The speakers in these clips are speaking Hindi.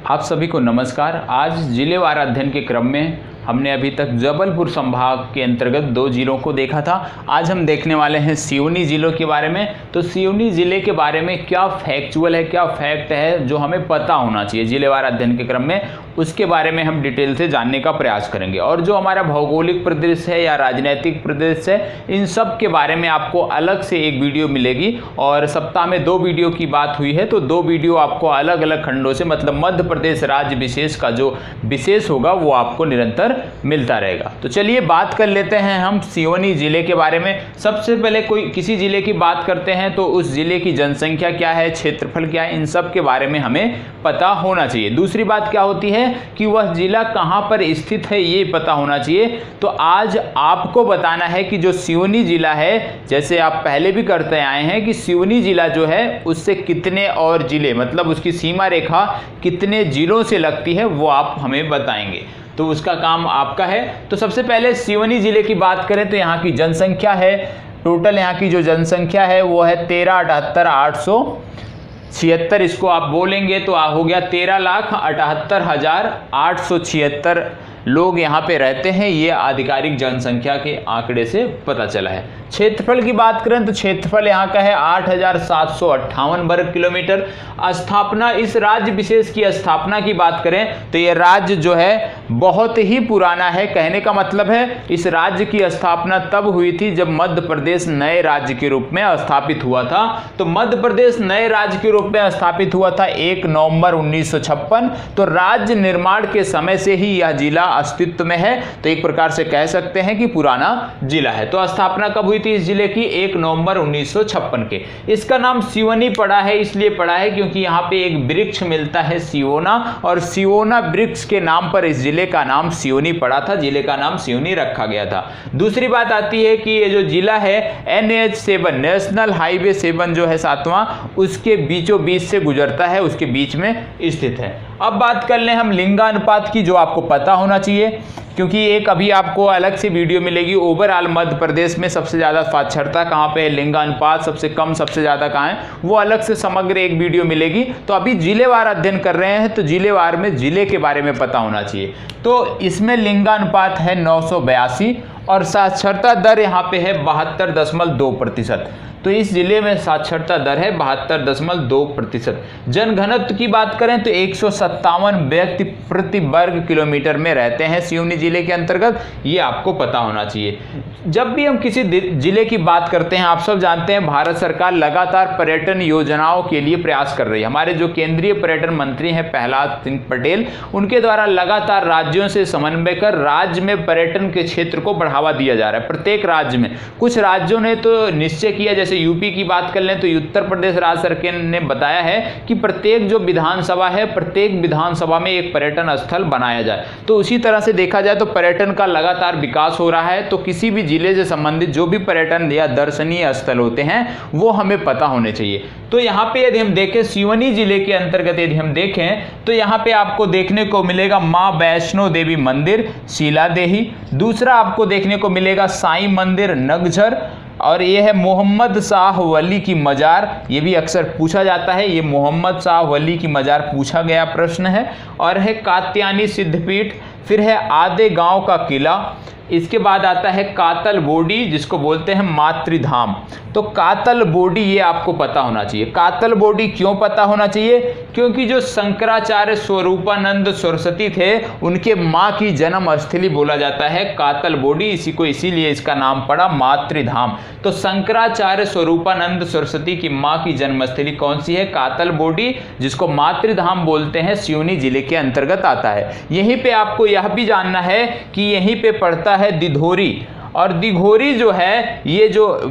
आप सभी को नमस्कार। आज जिलेवार अध्ययन के क्रम में हमने अभी तक जबलपुर संभाग के अंतर्गत 2 जिलों को देखा था। आज हम देखने वाले हैं सिवनी जिलों के बारे में। तो सिवनी जिले के बारे में क्या फैक्चुअल है, क्या फैक्ट है जो हमें पता होना चाहिए जिलेवार अध्ययन के क्रम में, उसके बारे में हम डिटेल से जानने का प्रयास करेंगे। और जो हमारा भौगोलिक प्रदेश है या राजनीतिक प्रदेश है, इन सब के बारे में आपको अलग से एक वीडियो मिलेगी। और सप्ताह में 2 वीडियो की बात हुई है, तो 2 वीडियो आपको अलग अलग खंडों से, मतलब मध्य प्रदेश राज्य विशेष का जो विशेष होगा वो आपको निरंतर मिलता रहेगा। तो चलिए बात कर लेते हैं हम सिवनी जिले के बारे में। सबसे पहले किसी जिले की बात करते हैं तो उस जिले की जनसंख्या क्या है, क्षेत्रफल क्या है, इन सब के बारे में हमें पता होना चाहिए। दूसरी बात क्या होती है कि वह जिला कहां पर स्थित है, ये पता होना चाहिए। तो आज आपको बताना है कि जो सिवनी जिला है, जैसे आप पहले भी करते आए हैं कि सिवनी जिला जो है उससे कितने और जिले, मतलब उसकी सीमा रेखा कितने जिलों से लगती है, वो आप हमें बताएंगे। तो उसका काम आपका है। तो सबसे पहले सिवनी जिले की बात करें तो यहाँ की जनसंख्या है, टोटल यहाँ की जो जनसंख्या है वो है 13,78,876। इसको आप बोलेंगे तो हो गया 13,78,876 लोग यहाँ पे रहते हैं। ये आधिकारिक जनसंख्या के आंकड़े से पता चला है। क्षेत्रफल की बात करें तो क्षेत्रफल यहाँ का है 8,758 वर्ग किलोमीटर। स्थापना, इस राज्य विशेष की स्थापना की बात करें तो ये राज्य जो है बहुत ही पुराना है। कहने का मतलब है इस राज्य की स्थापना तब हुई थी जब मध्य प्रदेश नए राज्य के रूप में स्थापित हुआ था। तो मध्य प्रदेश नए राज्य के रूप में स्थापित हुआ था 1 नवंबर 1956। तो राज्य निर्माण के समय से ही यह जिला अस्तित्व में है। तो एक प्रकार से कह सकते हैं कि पुराना जिला है। तो स्थापना कब हुई थी इस जिले की? 1 नवंबर 1956 के। इसका नाम सिवनी पड़ा है, इसलिए पड़ा है क्योंकि यहाँ पे एक वृक्ष मिलता है सिवोना, और सिवोना वृक्ष के नाम पर इस जिले का नाम सिवनी पड़ा था, जिले का नाम सिवनी रखा गया था। दूसरी बात आती है कि ये जो जिला है NH7 नेशनल हाईवे 7 जो है 7वां, उसके बीचों बीच से गुजरता है, उसके बीच में स्थित है। अब बात कर लें हम लिंगानुपात की, जो आपको पता होना चाहिए क्योंकि एक अभी आपको अलग से वीडियो मिलेगी। ओवरऑल मध्य प्रदेश में सबसे ज़्यादा साक्षरता कहाँ पे है, लिंगानुपात सबसे कम सबसे ज़्यादा कहाँ है, वो अलग से समग्र एक वीडियो मिलेगी। तो अभी जिलेवार अध्ययन कर रहे हैं तो जिलेवार में जिले के बारे में पता होना चाहिए। तो इसमें लिंगानुपात है 982 और साक्षरता दर यहाँ पे है 72.2%। तो इस जिले में साक्षरता दर है 72.2%। जनघनत्व की बात करें तो 157 व्यक्ति प्रति वर्ग किलोमीटर में रहते हैं सिवनी जिले के अंतर्गत। ये आपको पता होना चाहिए। जब भी हम किसी जिले की बात करते हैं, आप सब जानते हैं भारत सरकार लगातार पर्यटन योजनाओं के लिए प्रयास कर रही है। हमारे जो केंद्रीय पर्यटन मंत्री हैं प्रहलाद सिंह पटेल, उनके द्वारा लगातार राज्यों से समन्वय कर राज्य में पर्यटन के क्षेत्र को बढ़ावा दिया जा रहा है। प्रत्येक राज्य में, कुछ राज्यों ने तो निश्चय किया, जैसे यूपी की बात कर लें तो उत्तर प्रदेश राज्य सरकार ने बताया है कि प्रत्येक जो विधानसभा है, प्रत्येक विधानसभा में एक पर्यटन स्थल बनाया जाए। तो उसी तरह से देखा जाए तो पर्यटन का लगातार विकास हो रहा है। तो किसी भी जिले से संबंधित जो भी पर्यटन या दर्शनीय स्थल होते हैं वो हमें पता होने चाहिए। तो यहाँ पे यदि हम देखें सिवनी जिले के अंतर्गत, यदि हम देखें तो यहाँ पे आपको देखने को मिलेगा माँ वैष्णो देवी मंदिर शीलादेही। दूसरा आपको देखने को मिलेगा साईं मंदिर नगझर, और ये है मोहम्मद शाह वली की मजार। ये भी अक्सर पूछा जाता है, ये मोहम्मद शाह वली की मजार पूछा गया प्रश्न है। और है कात्यायनी सिद्धपीठ, फिर है आधे गांव का किला। इसके बाद आता है कातल बोडी, जिसको बोलते हैं मातृधाम। तो कातल बोडी ये आपको पता होना चाहिए। कातल बोडी क्यों पता होना चाहिए? क्योंकि जो शंकराचार्य स्वरूपानंद सरस्वती थे, उनके माँ की जन्म स्थली बोला जाता है कातल बोडी, इसी को इसीलिए इसका नाम पड़ा मातृधाम। तो शंकराचार्य स्वरूपानंद सरस्वती की माँ की जन्मस्थली कौन सी है? कातल बोडी, जिसको मातृधाम बोलते हैं, सिवनी जिले के अंतर्गत आता है। यहीं पे आपको यह भी जानना है कि यहीं पे पड़ता है दिघोरी। और दिघोरी जो है, ये जो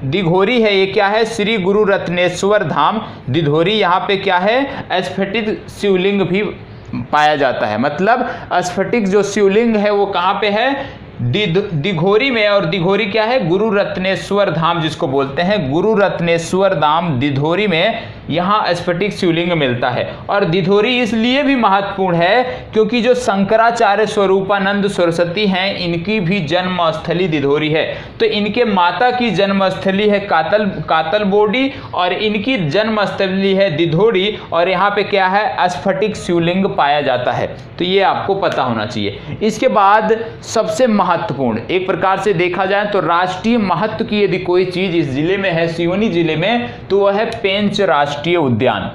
दिघोरी है ये क्या है? श्री गुरु रत्नेश्वर धाम दिघोरी। यहाँ पे क्या है? स्फटिक शिवलिंग भी पाया जाता है। मतलब स्फटिक जो शिवलिंग है वो कहाँ पे है? दिघोरी में। और दिघोरी क्या है? गुरु रत्नेश्वर धाम, जिसको बोलते हैं गुरु रत्नेश्वर धाम दिघोरी में यहाँ स्फटिक शिवलिंग मिलता है। और दिधोरी इसलिए भी महत्वपूर्ण है क्योंकि जो शंकराचार्य स्वरूपानंद सरस्वती हैं, इनकी भी जन्मस्थली दिधोरी है। तो इनके माता की जन्मस्थली है कातलबोडी और इनकी जन्मस्थली है दिधोरी, और यहाँ पे क्या है, स्फटिक शिवलिंग पाया जाता है। तो ये आपको पता होना चाहिए। इसके बाद सबसे महत्वपूर्ण, एक प्रकार से देखा जाए तो राष्ट्रीय महत्व की यदि कोई चीज इस जिले में है, सिवनी जिले में, तो वह है पेंच राष्ट्रीय उद्यान।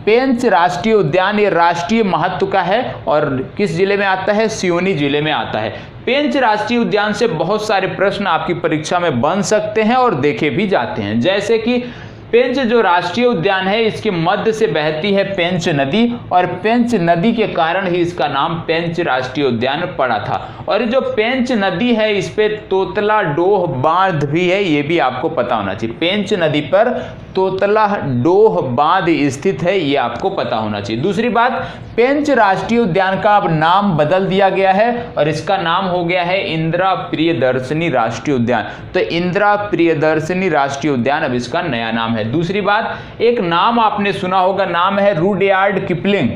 पेंच राष्ट्रीय उद्यान ये राष्ट्रीय महत्व का है और किस जिले में आता है, सिवनी जिले में आता है। पेंच राष्ट्रीय उद्यान से बहुत सारे प्रश्न आपकी परीक्षा में बन सकते हैं और देखे भी जाते हैं। जैसे कि पेंच जो राष्ट्रीय उद्यान है, इसके मध्य से बहती है पेंच नदी, और पेंच नदी के कारण ही इसका नाम पेंच राष्ट्रीय उद्यान पड़ा था। और जो पेंच नदी है, इस पे तोतला डोह बांध भी है, ये भी आपको पता होना चाहिए। पेंच नदी पर तोतला डोह बांध स्थित है, ये आपको पता होना चाहिए। दूसरी बात, पेंच राष्ट्रीय उद्यान का अब नाम बदल दिया गया है और इसका नाम हो गया है इंदिरा प्रियदर्शनी राष्ट्रीय उद्यान। तो इंदिरा प्रियदर्शनी राष्ट्रीय उद्यान अब इसका नया नाम है। दूसरी बात, एक नाम आपने सुना होगा, नाम है रुडयार्ड किपलिंग।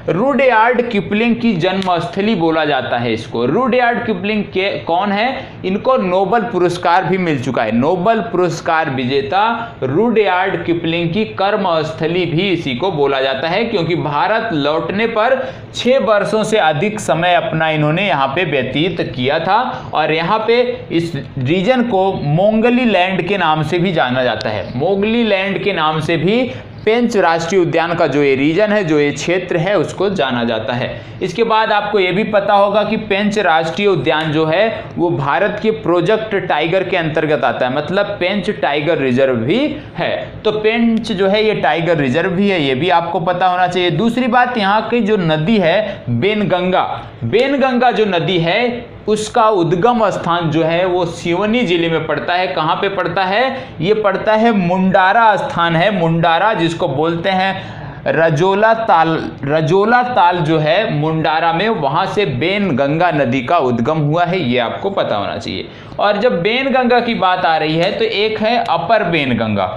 रुडयार्ड किपलिंग की जन्मस्थली बोला जाता है इसको। रुडयार्ड किपलिंग के कौन है, इनको नोबेल पुरस्कार भी मिल चुका है। नोबेल पुरस्कार विजेता रुडयार्ड किपलिंग की कर्मस्थली भी इसी को बोला जाता है, क्योंकि भारत लौटने पर 6 वर्षों से अधिक समय अपना इन्होंने यहाँ पे व्यतीत किया था। और यहाँ पे इस रीजन को मोंगली लैंड के नाम से भी जाना जाता है। मोंगली लैंड के नाम से भी पेंच राष्ट्रीय उद्यान का जो ये रीजन है, जो ये क्षेत्र है, उसको जाना जाता है। इसके बाद आपको ये भी पता होगा कि पेंच राष्ट्रीय उद्यान जो है वो भारत के प्रोजेक्ट टाइगर के अंतर्गत आता है, मतलब पेंच टाइगर रिजर्व भी है। तो पेंच जो है ये टाइगर रिजर्व भी है, ये भी आपको पता होना चाहिए। दूसरी बात, यहाँ की जो नदी है बेनगंगा, बेनगंगा जो नदी है उसका उद्गम स्थान जो है वो सिवनी जिले में पड़ता है। कहाँ पे पड़ता है, ये पड़ता है मुंडारा स्थान है, मुंडारा जिसको बोलते हैं रजोला ताल। रजोला ताल जो है मुंडारा में, वहां से बेनगंगा नदी का उद्गम हुआ है, ये आपको पता होना चाहिए। और जब बेनगंगा की बात आ रही है तो एक है अपर बेनगंगा।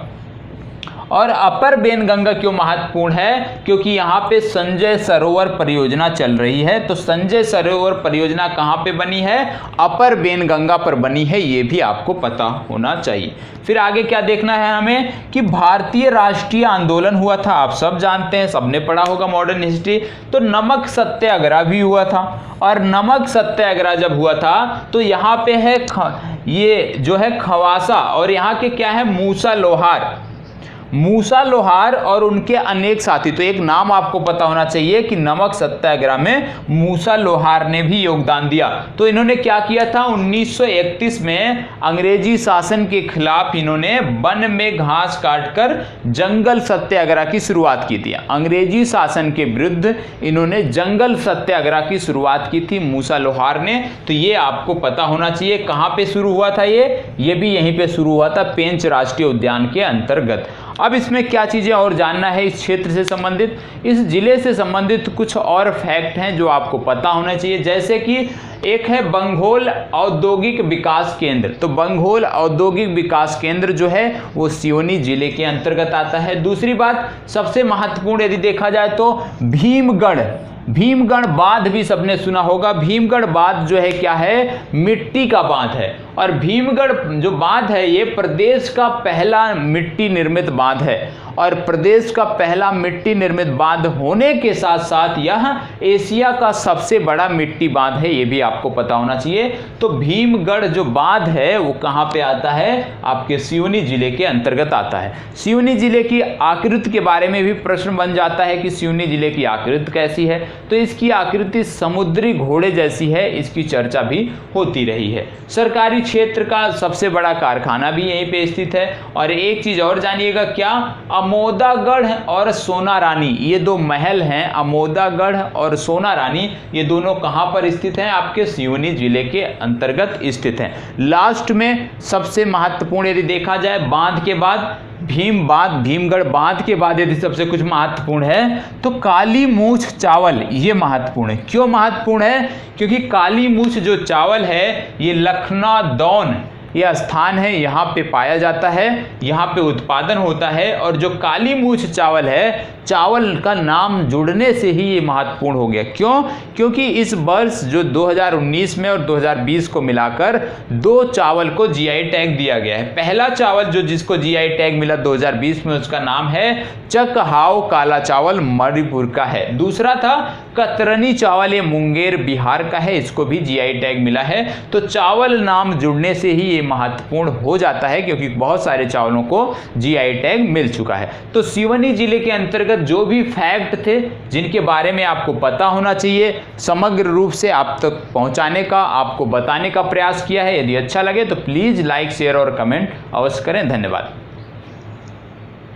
और अपर बेनगंगा क्यों महत्वपूर्ण है, क्योंकि यहाँ पे संजय सरोवर परियोजना चल रही है। तो संजय सरोवर परियोजना कहाँ पे बनी है, अपर बेनगंगा पर बनी है, ये भी आपको पता होना चाहिए। फिर आगे क्या देखना है हमें कि भारतीय राष्ट्रीय आंदोलन हुआ था, आप सब जानते हैं, सबने पढ़ा होगा मॉडर्न हिस्ट्री। तो नमक सत्याग्रह भी हुआ था, और नमक सत्याग्रह जब हुआ था तो यहाँ पे है ये जो है खवासा, और यहाँ के क्या है मूसा लोहार, मूसा लोहार और उनके अनेक साथी। तो एक नाम आपको पता होना चाहिए कि नमक सत्याग्रह में मूसा लोहार ने भी योगदान दिया। तो इन्होंने क्या किया था, 1931 में अंग्रेजी शासन के खिलाफ इन्होंने वन में घास काटकर जंगल सत्याग्रह की शुरुआत की थी। अंग्रेजी शासन के विरुद्ध इन्होंने जंगल सत्याग्रह की शुरुआत की थी मूसा लोहार ने। तो ये आपको पता होना चाहिए। कहाँ पे शुरू हुआ था ये भी यहीं पे शुरू हुआ था, पेंच राष्ट्रीय उद्यान के अंतर्गत। अब इसमें क्या चीज़ें और जानना है इस क्षेत्र से संबंधित, इस जिले से संबंधित कुछ और फैक्ट हैं जो आपको पता होना चाहिए। जैसे कि एक है बंघोल औद्योगिक विकास केंद्र। तो बंघोल औद्योगिक विकास केंद्र जो है वो सिवनी जिले के अंतर्गत आता है। दूसरी बात, सबसे महत्वपूर्ण यदि देखा जाए तो भीमगढ़ बांध भी सबने सुना होगा। भीमगढ़ बांध जो है क्या है, मिट्टी का बांध है। और भीमगढ़ जो बांध है ये प्रदेश का पहला मिट्टी निर्मित बांध है, और प्रदेश का पहला मिट्टी निर्मित बांध होने के साथ साथ यह एशिया का सबसे बड़ा मिट्टी बांध है, ये भी आपको पता होना चाहिए। तो भीमगढ़ जो बांध है वो कहाँ पे आता है, आपके सिवनी जिले के अंतर्गत आता है। सिवनी जिले की आकृति के बारे में भी प्रश्न बन जाता है कि सिवनी जिले की आकृति कैसी है। तो इसकी आकृति समुद्री घोड़े जैसी है, इसकी चर्चा भी होती रही है। सरकारी क्षेत्र का सबसे बड़ा कारखाना भी यहीं पे स्थित है। और एक चीज और जानिएगा, क्या अमोदागढ़ और सोना रानी, ये दो महल हैं, अमोदागढ़ और सोना रानी, ये दोनों कहाँ पर स्थित हैं, आपके सिवनी जिले के अंतर्गत स्थित हैं। लास्ट में सबसे महत्वपूर्ण यदि देखा जाए, बांध के बाद भीमगढ़ बांध के बाद यदि सबसे कुछ महत्वपूर्ण है तो काली मूछ चावल, ये महत्वपूर्ण है। क्यों महत्वपूर्ण है, क्योंकि काली मूछ जो चावल है ये यह स्थान है, यहाँ पे पाया जाता है, यहाँ पे उत्पादन होता है। और जो काली मूछ चावल है, चावल का नाम जुड़ने से ही ये महत्वपूर्ण हो गया। क्यों? क्योंकि इस वर्ष जो 2019 में और 2020 को मिलाकर 2 चावल को जीआई टैग दिया गया है। पहला चावल जो जिसको जीआई टैग मिला 2020 में, उसका नाम है चकहाव काला चावल, मणिपुर का है। दूसरा था कतरनी चावल, ये मुंगेर बिहार का है, इसको भी जीआई टैग मिला है। तो चावल नाम जुड़ने से ही ये महत्वपूर्ण हो जाता है, क्योंकि बहुत सारे चावलों को जीआई टैग मिल चुका है। तो सिवनी जिले के अंतर्गत जो भी फैक्ट थे जिनके बारे में आपको पता होना चाहिए, समग्र रूप से आप तक पहुंचाने का, आपको बताने का प्रयास किया है। यदि अच्छा लगे तो प्लीज लाइक, शेयर और कमेंट अवश्य करें। धन्यवाद।